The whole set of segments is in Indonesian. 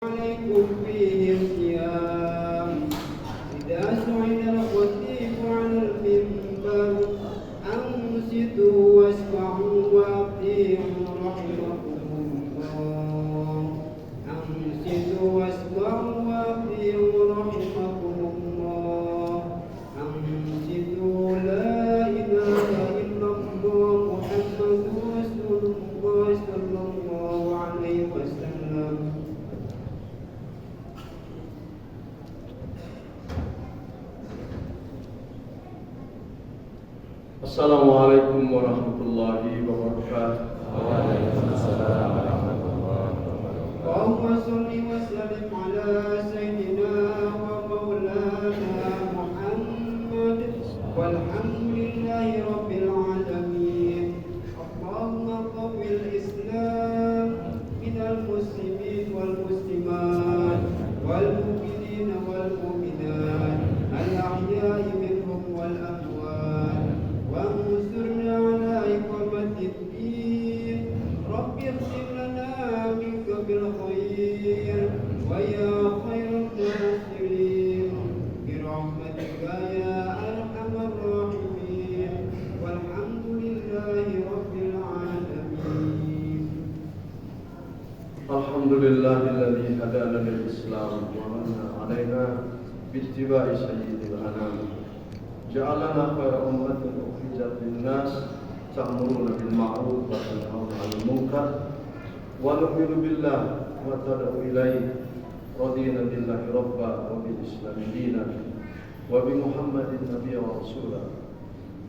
عليكم فيه الصيام إذا سعد الخطيب على المنبر أنصتوا واسمعوا وأطيعوا رحمكم الله أنصتوا واسمعوا وأطيعوا رحمكم الله أنصتوا لا إله إلا الله محمد رسول الله صلى الله عليه وسلم. Assalamualaikum warahmatullahi wabarakatuh. Waalaikumsalam warahmatullahi wabarakatuh. اللهم صل وسلم على سيدنا ومولانا محمد والحمد لله رب العالمين. اللهم قوي الإسلام من المسلمين والمسلمات والمؤمنين والمؤمنات الأحياء منهم والأموات وانصرنا على إقامة الدين. رب اغفر لنا منك بالخير ويا خير الناصرين برحمتك يا أرحم الراحمين والحمد لله رب العالمين. Alhamdulillahilladzi hadana lil Islam wa manna 'alaina bittiba'i sayyidil anam. Ja'alana khairu ummatin ukhrijat lin-nas ta'muruna bil ma'ruf wa tanhauna 'anil munkar wa nu'minu billah wa tad'u ilayhi radina billahi rabba wa bil islam dinan wa bi Muhammadin nabiyyan wa rasula.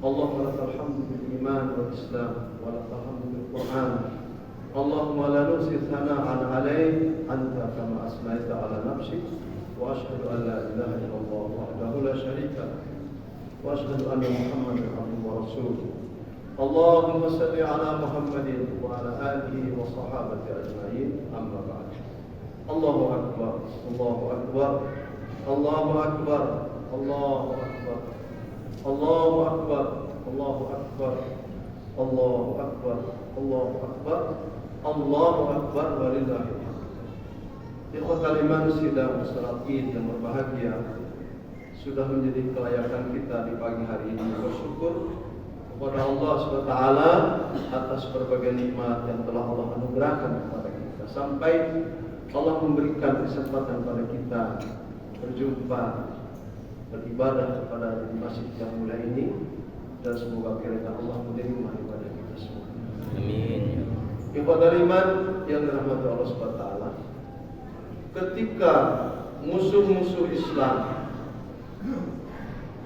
Allahumma lakal hamdu bil iman wal islam wa lakal hamdu bil Qur'an. Allahumma la nusi thana'an 'alaik anta kama asnaita 'ala nafsik wa ashhadu an la ilaha illallah wahdahu la syarika lahu wa ashhadu anna Muhammadan 'abduhu wa rasuluh. Allahumma salli 'ala Muhammadin wa 'ala alihi wa sahabati ajma'in. Amma ba'd. Allahu akbar. Allahu akbar. Allahu akbar. Allahu akbar. Allahu akbar. Allahu akbar. Allahu akbar. Allahu akbar. Allahu akbar walillahil hamd. Ikhwatal iman, sidang salat Id yang berbahagia, sudah menjadi kelayakan kita di pagi hari ini bersyukur kepada Allah SWT atas berbagai nikmat yang telah Allah anugerahkan kepada kita, sampai Allah memberikan kesempatan kepada kita berjumpa, beribadah kepada di masjid yang mulia ini, dan semoga kiranya Allah menerima ibadah kita semua. Amin. Ibadah iman yang dirahmati Allah SWT, ketika musuh-musuh Islam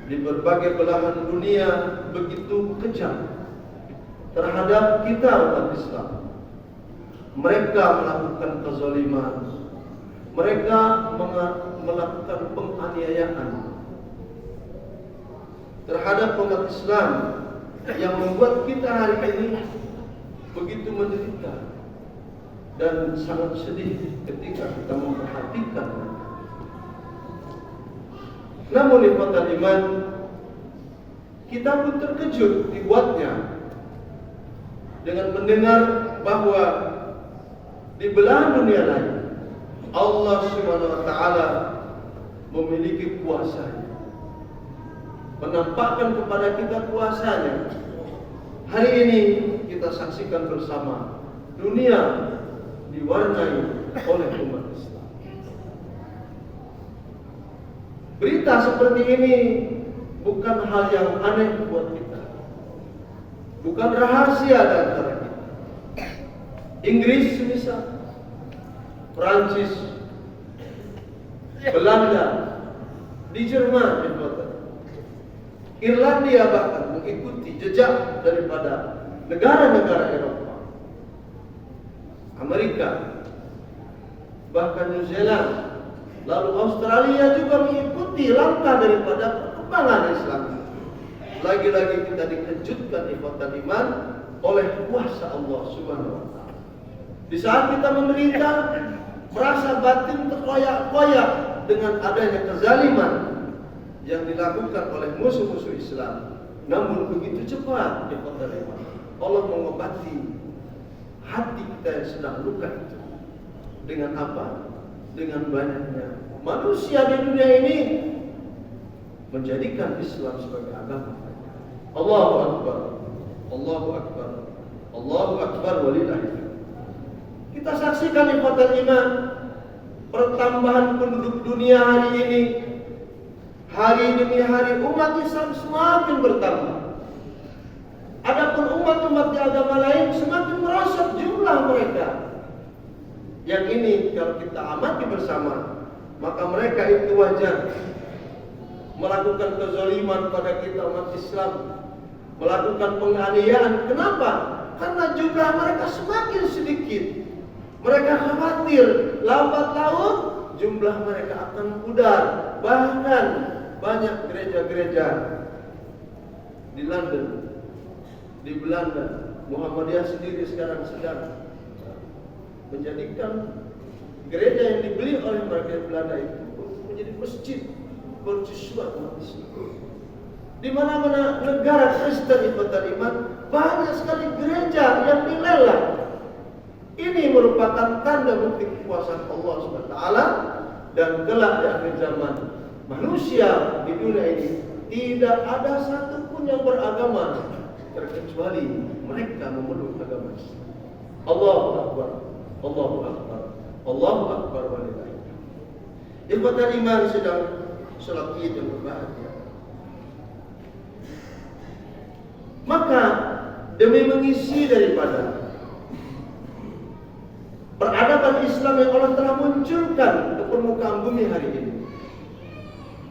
di berbagai belahan dunia begitu kejam terhadap kita umat Islam, mereka melakukan kezaliman, mereka melakukan penganiayaan terhadap umat Islam yang membuat kita hari ini begitu menderita dan sangat sedih ketika kita memperhatikan. Namun ikhwatal iman, kita pun terkejut dibuatnya dengan mendengar bahwa di belahan dunia lain Allah Subhanahu wa taala memiliki kuasanya, menampakkan kepada kita kuasanya. Hari ini kita saksikan bersama, dunia diwarnai oleh umat Islam. Berita seperti ini bukan hal yang aneh buat kita, bukan rahasia di antara kita. Inggris misal, Prancis, Belanda, di Jerman, Irlandia bahkan mengikuti jejak daripada negara-negara Eropa, Amerika, bahkan New Zealand, lalu Australia juga mengikuti langkah daripada perkembangan Islam. Lagi-lagi kita dikejutkan ikhwatal iman oleh kuasa Allah Subhanahu wa taala. Di saat kita menderita, merasa batin terkoyak-koyak dengan adanya kezaliman yang dilakukan oleh musuh-musuh Islam, namun begitu cepat ikhwatal iman Allah mengobati hati kita yang sedang luka itu. Dengan apa? dengan banyaknya manusia di dunia ini menjadikan Islam sebagai agama. Allahu Akbar, Allahu Akbar, Allahu Akbar walillahil. Kita saksikan ikhwatal iman, pertambahan penduduk dunia hari ini, hari demi hari umat Islam semakin bertambah. Adapun umat-umat di agama lain semakin merosot jumlah mereka. Yang ini kalau kita amati bersama, maka mereka itu wajar melakukan kezaliman pada kita umat Islam, melakukan penganiayaan. Kenapa? Karena jumlah mereka semakin sedikit. Mereka khawatir lambat laun jumlah mereka akan pudar. Bahkan banyak gereja-gereja di London, di Belanda, Muhammadiyah sendiri sekarang sedang menjadikan gereja yang dibeli oleh mereka di Belanda itu menjadi masjid mercusuar umat Islam. Di mana-mana negara Kristen ikhwatal iman, banyak sekali gereja yang dilelang. Ini merupakan tanda bukti kekuasaan Allah SWT, dan kelak di akhir zaman manusia di dunia ini tidak ada satupun yang beragama terkecuali mereka memeluk agama Islam. Allahu Akbar, Allahu Akbar, Allahu Akbar walillahil hamd. Ikhwatal iman sedang salat Id yang berbahagia. Maka demi mengisi daripada peradaban Islam yang Allah telah munculkan ke permukaan bumi hari ini,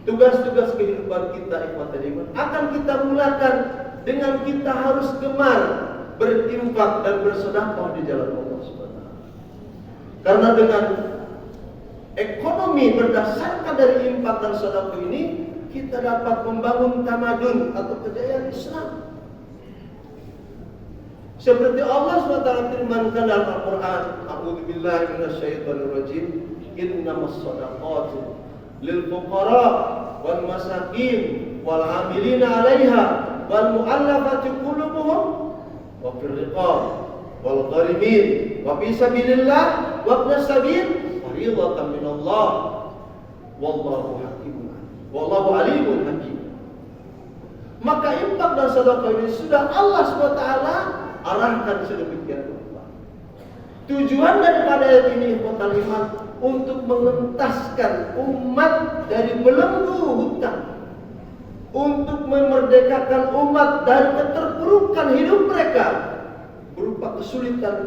tugas-tugas kehidupan kita ikhwatal iman akan kita mulakan dengan kita harus gemar berinfak dan bersedekah di jalan Allah SWT. Karena dengan ekonomi berdasarkan dari infak dan sedekah ini, kita dapat membangun tamadun atau kejayaan Islam. Seperti Allah SWT firmankan dalam Al-Quran, A'udzubillahi minasyaitonirrajim, innamas shadaqatu lil fuqara wal masakin wal 'amilina 'alaiha wal mu'allafati qulubuhum wa fil riqab wal gharimin wa fi sabilillah wa ibnas sabil fariidatan minallah wallahu alimun hakim. Maka infak dan sedekah ini sudah Allah SWT arahkan sedemikian rupa. Tujuan daripada ayat ini ikhwatal iman untuk mengentaskan umat dari belenggu hutang, untuk memerdekakan umat dari keterpurukan hidup mereka berupa kesulitan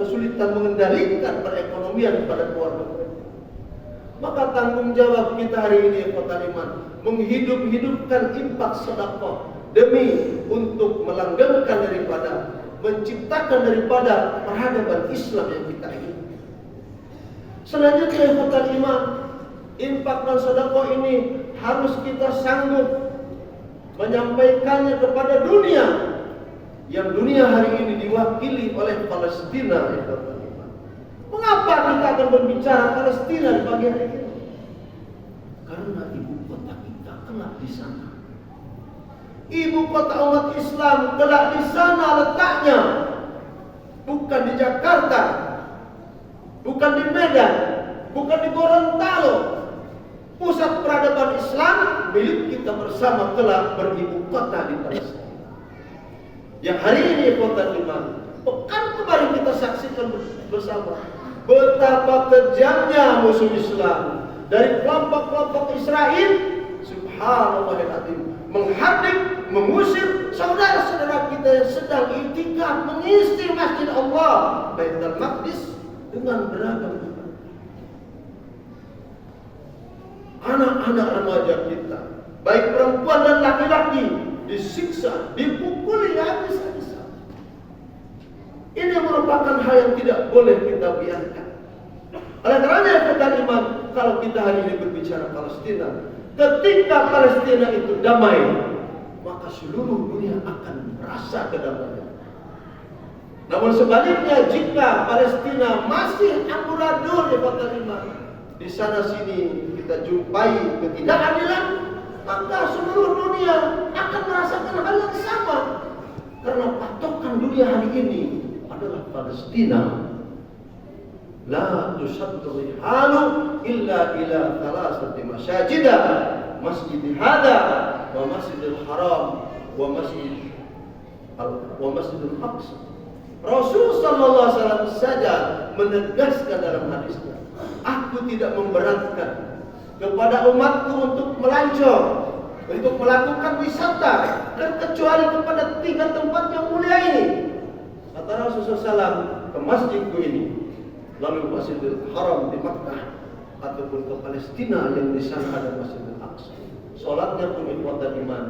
mengendalikan perekonomian pada keluarga mereka. Maka tanggung jawab kita hari ini ikhwatal iman menghidup-hidupkan infak sedekah demi untuk melanggengkan daripada, menciptakan daripada peradaban Islam yang kita ingin. Selanjutnya ikhwatal iman, infak dan sedekah ini harus kita sanggup menyampaikannya kepada dunia, yang dunia hari ini diwakili oleh Palestina ikhwatal iman. Mengapa kita akan berbicara Palestina di pagi hari ini? Karena ibu kota kita kelak di sana. Ibu kota umat Islam kelak di sana letaknya, bukan di Jakarta, bukan di Medan, bukan di Gorontalo. Pusat peradaban Islam milik kita bersama kelak beribu kota di Palestina. Yang hari ini ikhwatal iman, pekan kemarin kita saksikan bersama betapa kejamnya musuh Islam dari kelompok-kelompok Israel, subhanallahirrahim, menghardik, mengusir saudara-saudara kita yang sedang i'tikaf mengisi masjid Allah Baitul Maqdis dengan beragam ibadah. Anak-anak remaja kita, baik perempuan dan laki-laki, disiksa, dipukuli habis-habisan. Ini merupakan hal yang tidak boleh kita biarkan. Oleh karena ikhwatal iman, kalau kita hari ini berbicara Palestina, ketika Palestina itu damai, maka seluruh dunia akan merasa kedamaian. Namun sebaliknya, jika Palestina masih amburadul ikhwatal iman, di sana sini kita jumpai ketidakadilan, maka seluruh dunia akan merasakan hal yang sama. Karena patokan dunia hari ini adalah Palestina. la tushaddu rihalu illa ila thalathati masajid, masjid hada wa masjidil haram wa masjidil aqsa. Rasul sallallahu alaihi wasallam saja menegaskan dalam hadisnya, aku tidak memberatkan kepada umatku untuk melancong, untuk melakukan wisata, terkecuali kepada 3 tempat yang mulia ini. Kata Rasulullah SAW, ke masjidku ini, lalu Masjidil Haram di Makkah, ataupun ke Palestina yang di sana ada Masjidil Aqsa. Sholatnya pun ikhwatan iman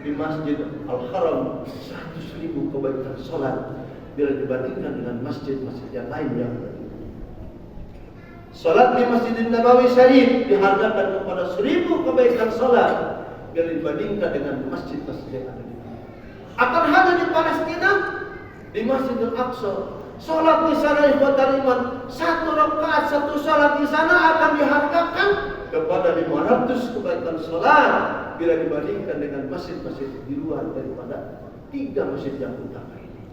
di Masjid Al-Haram 100.000 kebaikan sholat bila dibandingkan dengan masjid-masjid yang lain yang ada. Sholat di Masjid Nabawi Syarif dihargakan kepada 1000 kebaikan sholat bila dibandingkan dengan masjid-masjid yang ada di sana. Akan hanya di Palestina, di Masjidil Aqsa, sholat di sana ikhwatal iman, 1 rakaat 1 sholat di sana akan dihargakan kepada 500 kebaikan sholat bila dibandingkan dengan masjid-masjid di luar daripada 3 masjid yang utama ini.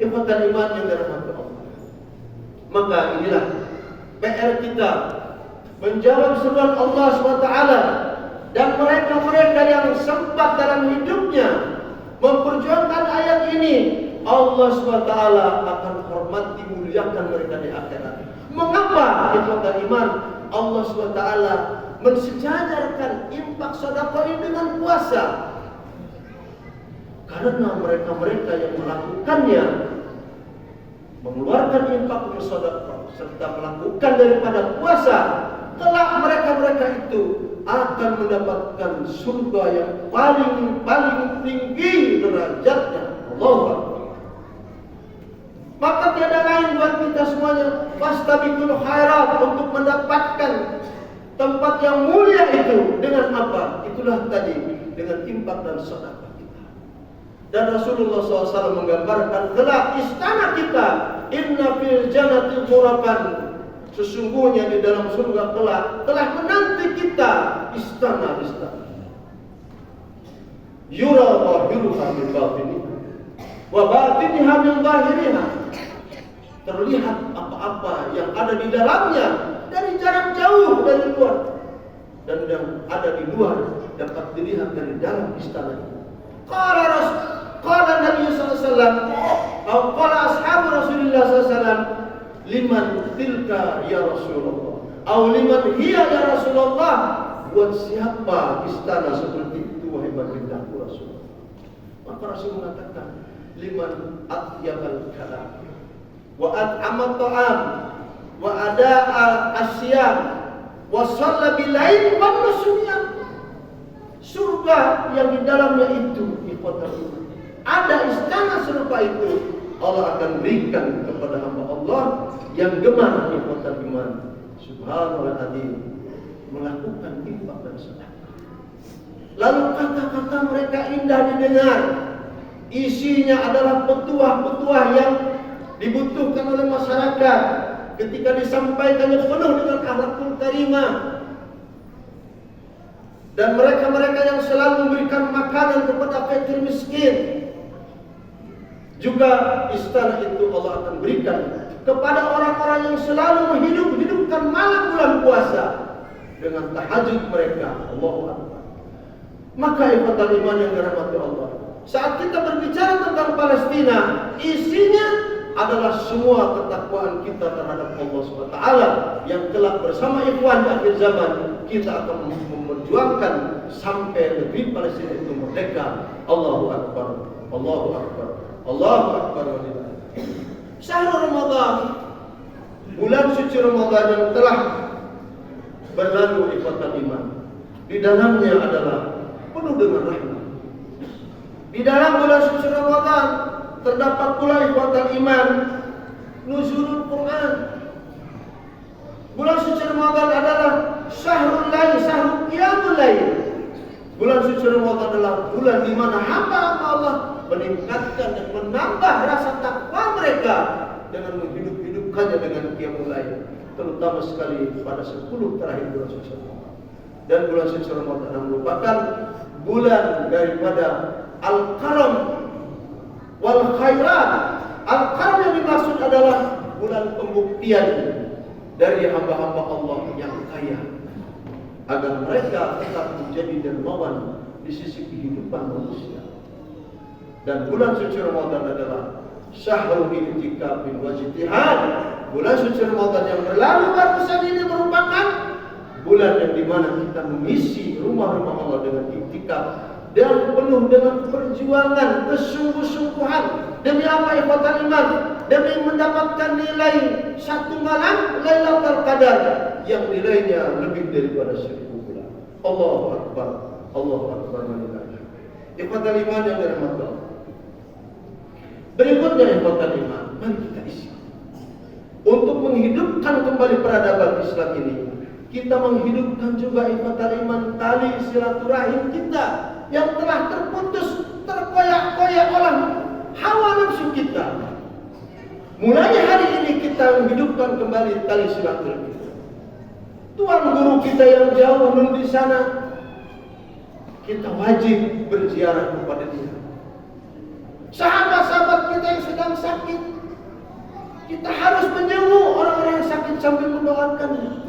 Ikhwatal iman yang dirahmati Allah. Maka inilah PR kita menjawab seruan Allah SWT, dan mereka-mereka yang sempat dalam hidupnya memperjuangkan ayat ini, Allah SWT akan hormati, muliakan mereka di akhirat. Mengapa ikhwatal iman Allah SWT mensejajarkan infak sedekah ini dengan puasa? Karena mereka-mereka yang melakukannya, mengeluarkan infak bersedekah serta melakukan daripada puasa, kelak mereka-mereka itu akan mendapatkan surga yang paling tinggi derajatnya. Allahu Akbar. Maka tiada lain buat kita semuanya, fastabiqul khairat, untuk mendapatkan tempat yang mulia itu dengan apa? Itulah tadi, dengan infak dan sedekah kita. Dan Rasulullah SAW menggambarkan kelak istana kita, inna fil jannati ghuraban, sesungguhnya di dalam surga kelak telah menanti kita istana-istana. Yura zahiruha min batiniha wa batiniha min zahiriha. Terlihat apa-apa yang ada di dalamnya dari jarak jauh dari luar, dan yang ada di luar dapat dilihat dari dalam istana. Qala Nabi sallallahu alaihi wasallam, atau qala ashabu Rasulullah sallallahu alaihi wasallam, liman tilka ya Rasulullah, atau liman hiya ya Rasulullah, buat siapa istana seperti itu wahai bagindaku Rasul? Maka Rasul mengatakan, liman atyabal kalam wa at'amat ta'am wa ada'al asyam wa shalla bilail wa nusyam. Surga yang di dalamnya itu ikhwatul, ada istana serupa itu, Allah akan berikan kepada hamba Allah yang gemar ikhwatul iman, subhanallah azim, melakukan infak dan sedekah. Lalu kata-kata mereka indah didengar, isinya adalah petuah-petuah yang dibutuhkan oleh masyarakat. Ketika disampaikannya penuh dengan akhlakul karimah, dan mereka-mereka yang selalu memberikan makanan kepada fakir miskin. Juga istana itu Allah akan berikan kepada orang-orang yang selalu menghidupkan malam bulan puasa dengan tahajud mereka. Allahu Akbar. Maka ikhwatal iman yang dirahmati Allah, saat kita berbicara tentang Palestina, isinya adalah semua ketakwaan kita terhadap Allah SWT, yang kelak bersama ikhwan di akhir zaman kita akan memperjuangkan sampai negeri Palestina itu merdeka. Allahu Akbar, Allahu Akbar, Allahu Akbar. Syahrul Ramadan, bulan suci Ramadan yang telah berlalu ikhwatan iman, di dalamnya adalah penuh dengan rahmat. Di dalam bulan suci Ramadan terdapat pula ikhwatan iman nuzulul Quran. Bulan suci Ramadan adalah syahrul lail, syahrul qiyamul lail. Bulan suci Ramadan adalah bulan di mana hamba-hamba Allah meningkatkan dan menambah rasa takwa mereka dengan menghidup-hidupkannya dengan qiyamul lail, terutama sekali pada 10 terakhir bulan suci Ramadan. Dan bulan suci Ramadan merupakan bulan daripada al-karam wal khairat. Al-karam yang dimaksud adalah bulan pembuktian, dari hamba-hamba Allah yang kaya, agar mereka tetap menjadi dermawan di sisi kehidupan manusia. Dan bulan suci Ramadan adalah syahrul i'tikafin wa ijtihad. Bulan suci Ramadan yang berlalu barusan ini merupakan bulan yang dimana kita mengisi rumah-rumah Allah dengan i'tikaf dan penuh dengan perjuangan, kesungguh-sungguhan. Demi apa ikhwatal iman? Demi mendapatkan nilai satu malam Lailatul Qadar yang nilainya lebih daripada 1000 bulan. Allahu Akbar, Allahu Akbar. Ikhwatal iman yang dirahmati Allah. Berikutnya ikhwatal iman, mari kita isi. Untuk menghidupkan kembali peradaban Islam ini, kita menghidupkan juga ikhwatal iman tali silaturahim kita yang telah terputus, terkoyak-koyak oleh hawa nafsu kita. Mulai hari ini kita menghidupkan kembali tali silaturahim. Tuan guru kita yang jauh di sana, kita wajib berziarah kepada dia. Sahabat-sahabat kita yang sedang sakit, kita harus menjenguk orang-orang yang sakit sambil mendoakannya.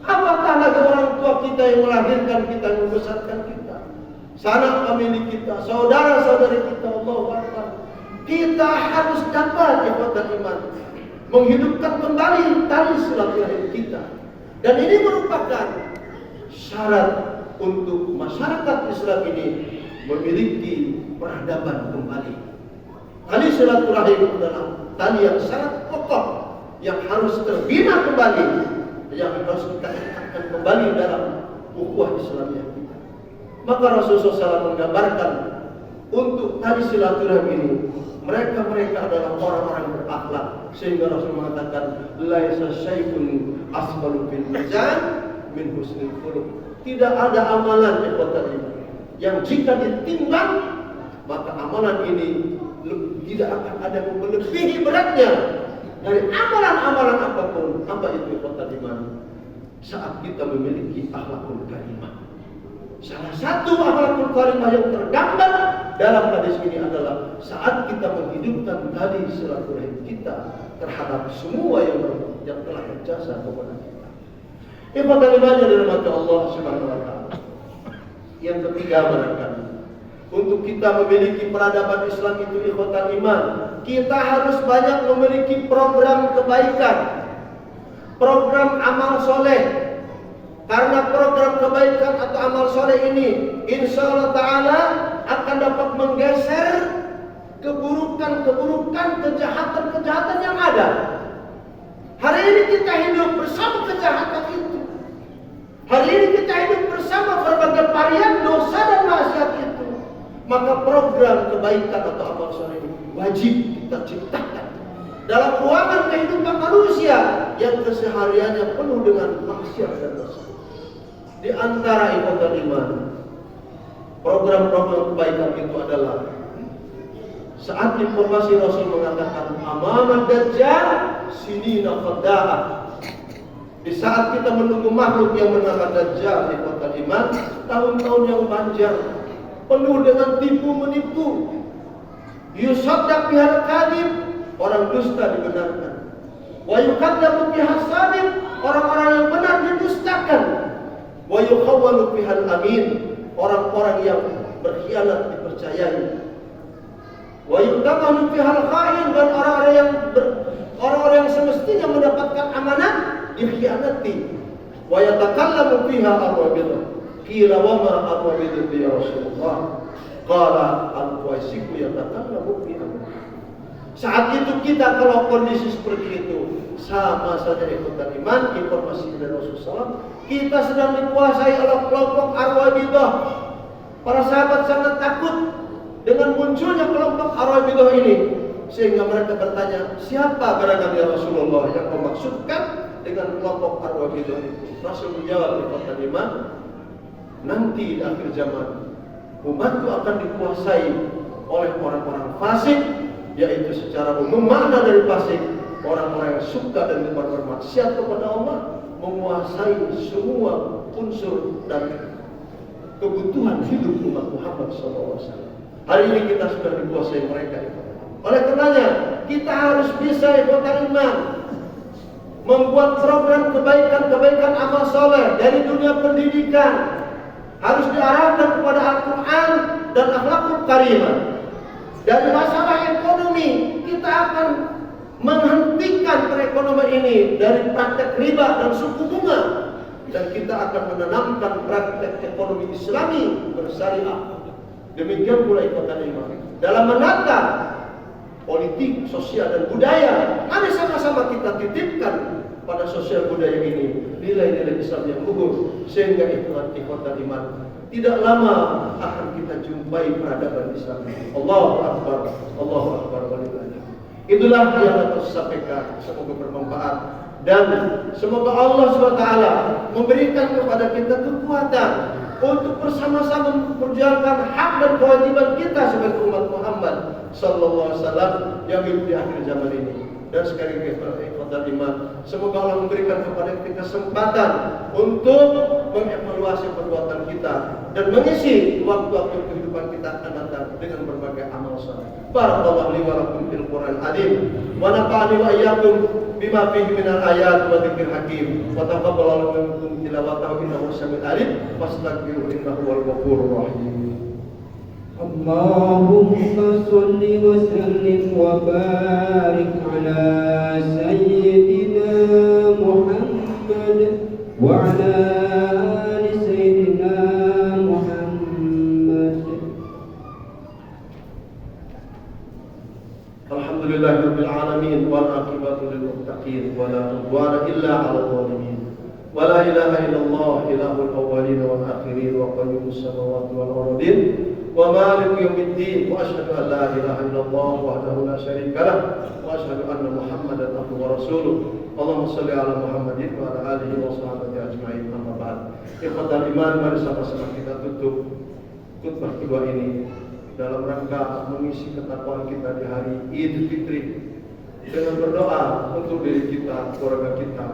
Apakah lagi orang tua kita yang melahirkan kita, yang membesarkan kita, sanak famili kita, saudara-saudari kita, Allahu Akbar. Kita harus dapat ikhwatal iman menghidupkan kembali tali silaturahim kita. Dan ini merupakan syarat untuk masyarakat Islam ini memiliki peradaban kembali. Tali silaturahim adalah tali yang sangat kokoh, yang harus terbina kembali, yang harus kita ikatkan kembali dalam ukhuwah Islamiyah kita. Maka Rasulullah SAW menggambarkan untuk tali silaturahim ini, mereka adalah orang-orang berakhlak, sehingga Rasul mengatakan laisa syai'un asqalu fil mizan min husnil khuluq. Tidak ada amalan yang jika ditimbang, maka amalan ini tidak akan ada yang melebihi beratnya dari amalan-amalan apapun. Apa itu ikhwatal iman? Saat kita memiliki akhlakul karimah. Salah satu akhlakul karimah yang tergambar dalam hadis ini adalah saat kita menghidupkan tali silaturahim kita terhadap semua yang telah berjasa kepada kita. Ikhwatal iman yang dirahmati Allah Subhanahu wa taala. Yang ketiga barangkali, untuk kita memiliki peradaban Islam itu ikhwatal iman, kita harus banyak memiliki program kebaikan, program amal soleh. Karena program kebaikan atau amal soleh ini insya Allah Ta'ala akan dapat menggeser keburukan-keburukan, kejahatan-kejahatan yang ada. Hari ini kita hidup bersama kejahatan itu. Hari ini kita hidup bersama berbagai varian dosa dan maksiat itu. Maka program kebaikan atau amal soleh ini wajib kita ciptakan dalam ruangan kehidupan manusia yang kesehariannya penuh dengan maksiat dan dosa. Di antara ikhwatal iman, program-program kebaikan itu adalah saat informasi Rasul mengatakan amama dajjal sinina fada'ah. Di saat kita menunggu makhluk yang bernama Dajjal, ikhwatal iman, tahun-tahun yang panjang penuh dengan tipu menipu. Yusaddaq bihal kadhib, orang dusta dibenarkan. Wa yukadzabu bihas sadiq, orang-orang yang benar didustakan. Wa yukhawwalu bihal amin, orang-orang yang berkhianat dipercayai. Wa yutamanu bihal khain, dan orang-orang yang semestinya mendapatkan amanah dikhianati. Wa yatakallamu biha ar-rabidah. Qila wa ma ar-rabidah ya Rasulullah? Qala al-waisiku yatakallamu biha. Saat itu kita kalau kondisi seperti itu, sama saja ikhwatal iman, informasi dari Rasulullah, kita sedang dikuasai oleh kelompok ar-rabidah. Para sahabat sangat takut dengan munculnya kelompok ar-rabidah ini, sehingga mereka bertanya, siapa barangkali ya Rasulullah yang memaksudkan dengan kelompok ar-rabidah itu? Rasul menjawab ikhwatal iman, nanti di akhir zaman umatku akan dikuasai oleh orang-orang fasik, yaitu secara umum makna dari fasik orang-orang yang suka dan bermaksiat kepada Allah, menguasai semua unsur dan kebutuhan hidup umat Muhammad SAW. Hari ini kita sudah dikuasai mereka. Oleh karenanya kita harus bisa ikhwatal iman membuat program kebaikan-kebaikan amal soleh dari dunia pendidikan harus diarahkan kepada Al-Quran dan akhlakul karimah. Dari masalah ekonomi, kita akan menghentikan perekonomian ini dari praktek riba dan suku bunga, dan kita akan menanamkan praktek ekonomi Islami bersyariah. Demikian pula ikhwatan iman dalam menata politik, sosial dan budaya. Mari sama-sama kita titipkan pada sosial budaya ini nilai-nilai Islam yang luhur, sehingga ikhwatan iman tidak lama akan kita jumpai peradaban Islam. Allahu Akbar, Allahu Akbar walillahil hamd. Itulah yang dapat saya sampaikan. Semoga bermanfaat dan semoga Allah SWT memberikan kepada kita kekuatan untuk bersama-sama memperjuangkan hak dan kewajiban kita sebagai umat Muhammad sallallahu alaihi wasallam yang hidup di akhir zaman ini. Dan sekali lagi ikhwatal iman, semoga Allah memberikan kepada kita kesempatan untuk mengevaluasi perbuatan kita dan mengisi waktu-waktu kehidupan kita akan datang dengan berbagai amal saleh. Barakallahu li wa lakum fil Qur'an azim wa nafa'ani wa iyyakum bima fihi minal ayat wa dzikril hakim wa taqabbalallahu minkum tilawatahu innahu samiul alim fastaghfiruhu innahu wal ghafurur rahim. اللهم صل وسلم وبارك على سيدنا محمد وعلى آل سيدنا محمد. Alhamdulillahirabbil alamin wal aqibatu lil muttaqin wa la udwana illa 'alal zalimin. Wa la ilaha illallah ilahul awwalin wal akhirin wa qayyumus samawati wal ardin wa malik yaumiddin wa asyhadu an la ilaha illallah wahdahu la syarika lah wa asyhadu anna Muhammadan abduhu wa rasuluh. Allahumma shalli ala Muhammadin wa ala alihi wa sahbihi ajma'in. Amma ba'd. Ikhwatal iman, mari sama-sama kita tutup khutbah kedua ini dalam rangka mengisi ketakwaan kita di hari Idul Fitri dengan berdoa untuk diri kita, keluarga kita,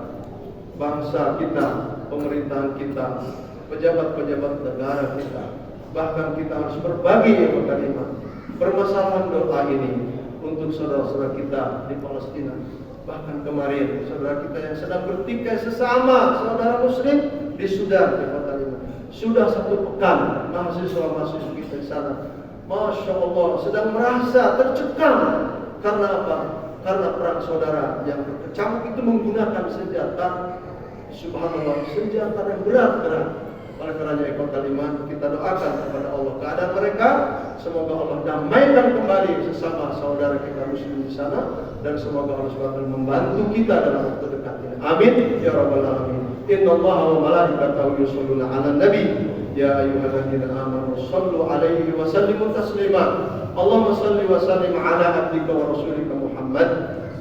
bangsa kita, pemerintahan kita, pejabat-pejabat negara kita. Bahkan kita harus berbagi iman, permasalahan doa ini untuk saudara-saudara kita di Palestina. Bahkan kemarin saudara kita yang sedang bertikai sesama saudara muslim di Sudan, sudah 1 pekan mahasiswa-mahasiswa kita di sana, Masya Allah, sedang merasa tercekam. Karena apa? Karena perang saudara yang berkecamuk itu menggunakan senjata, subhanallah, senjata yang berat-berat. Oleh karenanya ikhwatal iman, kita doakan kepada Allah keadaan mereka, semoga Allah damaikan kembali sesama saudara kita muslim di sana, dan semoga Allah SWT membantu kita dalam waktu dekat ini. Amin ya rabbal alamin. Innallaha wa malaikatahu yusholluna 'alan nabi ya ayyuhalladzina amanu shallu 'alaihi wa sallimu taslima. Allahumma shalli wa sallim 'ala abdika wa rasulika Muhammad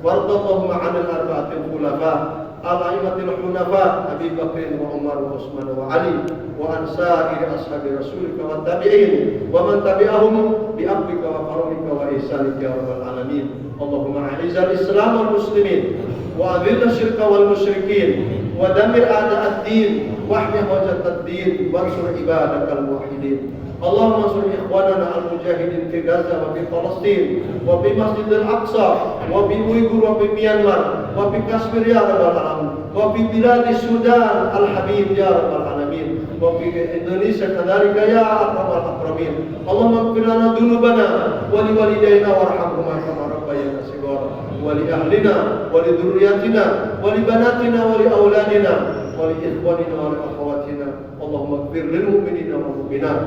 warḍallahumma 'anil arba'atil khulafa al-a'immatil hunafa Abi Bakr wa Umar wa Utsman wa Ali wa an sa'iri ashabi rasulika wa tabi'in wa man tabi'ahum bi afwika wa karamika wa ihsanika ya rabbal alamin. Allahumma a'izal islam wal muslimin wa adhil syirka wal musyrikin wa damir a'da'ad-din wa ahmi hawajat-ad-din wa ansur ibadakal muwahhidin. Allahumma ansur ikhwanana al-mujahidin fi Gaza wa fi Palestin wa fi Masjidil Aqsa wa fi Uyghur wa fi Myanmar wa fi Kashmir ya rabbal alamin wa fi biladi Sudan al-habib ya rabbal alamin wa fi Indonesia kadzalika ya arhamar rahimin. Allahumma ighfir lana dzunubana wa li walidayna warhamhuma kama rabbayana shighara wa li ahlina wa li dhurriyyatina wa li banatina wa li auladina wa li ikhwanina wa li akhawatina. Allahumma ighfir lil mu'minina wal mu'minat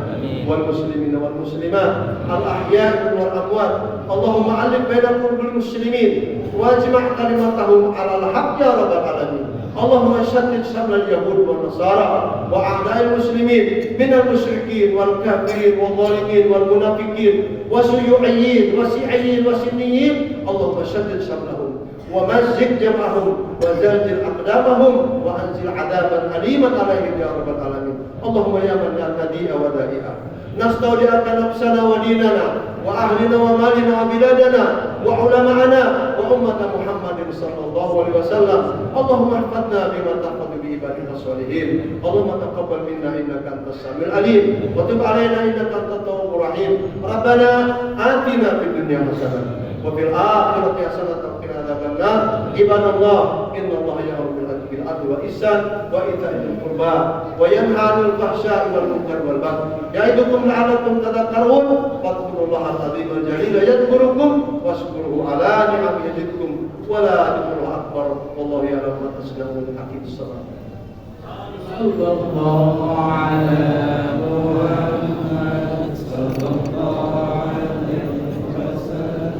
wal muslimina wal muslimat al ahya'i wal amwat. Allahumma 'allif baina qulubil muslimin wajma' kalimatahum 'alal haqq ya rabbal alamin. Allahumma shaddid shamlal yahud wan nasara wa a'da'il muslimin minal musyrikin wal kafirin wal zalimin wal munafiqin wa suyu'iyyin wa si'iyyin wa sinniyin. Allahumma shaddid shamlahum wa mazzid jam'ahum wa zalzil aqdamahum wa anzil 'adaban aliman 'alaihim ya rabbal alamin. Allahumma ya man la tadi'a wa da'i'a nastaudi'aka nafsana wa dinana wa ahlina wa malina wa biladana wa ulama'ana wa ummata Muhammadin sallallahu alaihi wasallam. Allahumma ihfadna bima tahfadhu bi ibadika sholihin. Allahumma taqabbal minna innaka antas samiul alim wa tub alaina innaka antat tawwabur rahim. Rabbana atina fid dunya hasanah wa fil akhirati hasanah wa qina adzabannar. Ibadallah, innallaha wal ihsan wa ita'i dzil qurba wa yanha 'anil fahsya'i wal munkari wal baghi ya'idukum la'allakum tadhakkarun fadhkurullaha al-'azima al-jalila yadhkurukum washkuruhu 'ala ni'amihi yazidkum wa la dzikrullahi akbar wallahu ya'lamu ma tasna'un aqimus shalah. Sallallahu ala Muhammad sallallahu alaihi wasallam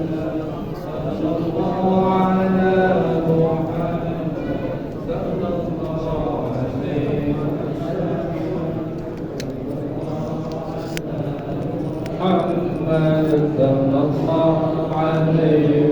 sallallahu ala Muhammad sallallahu alaihi wasallam Muhammad sallallahu alaihi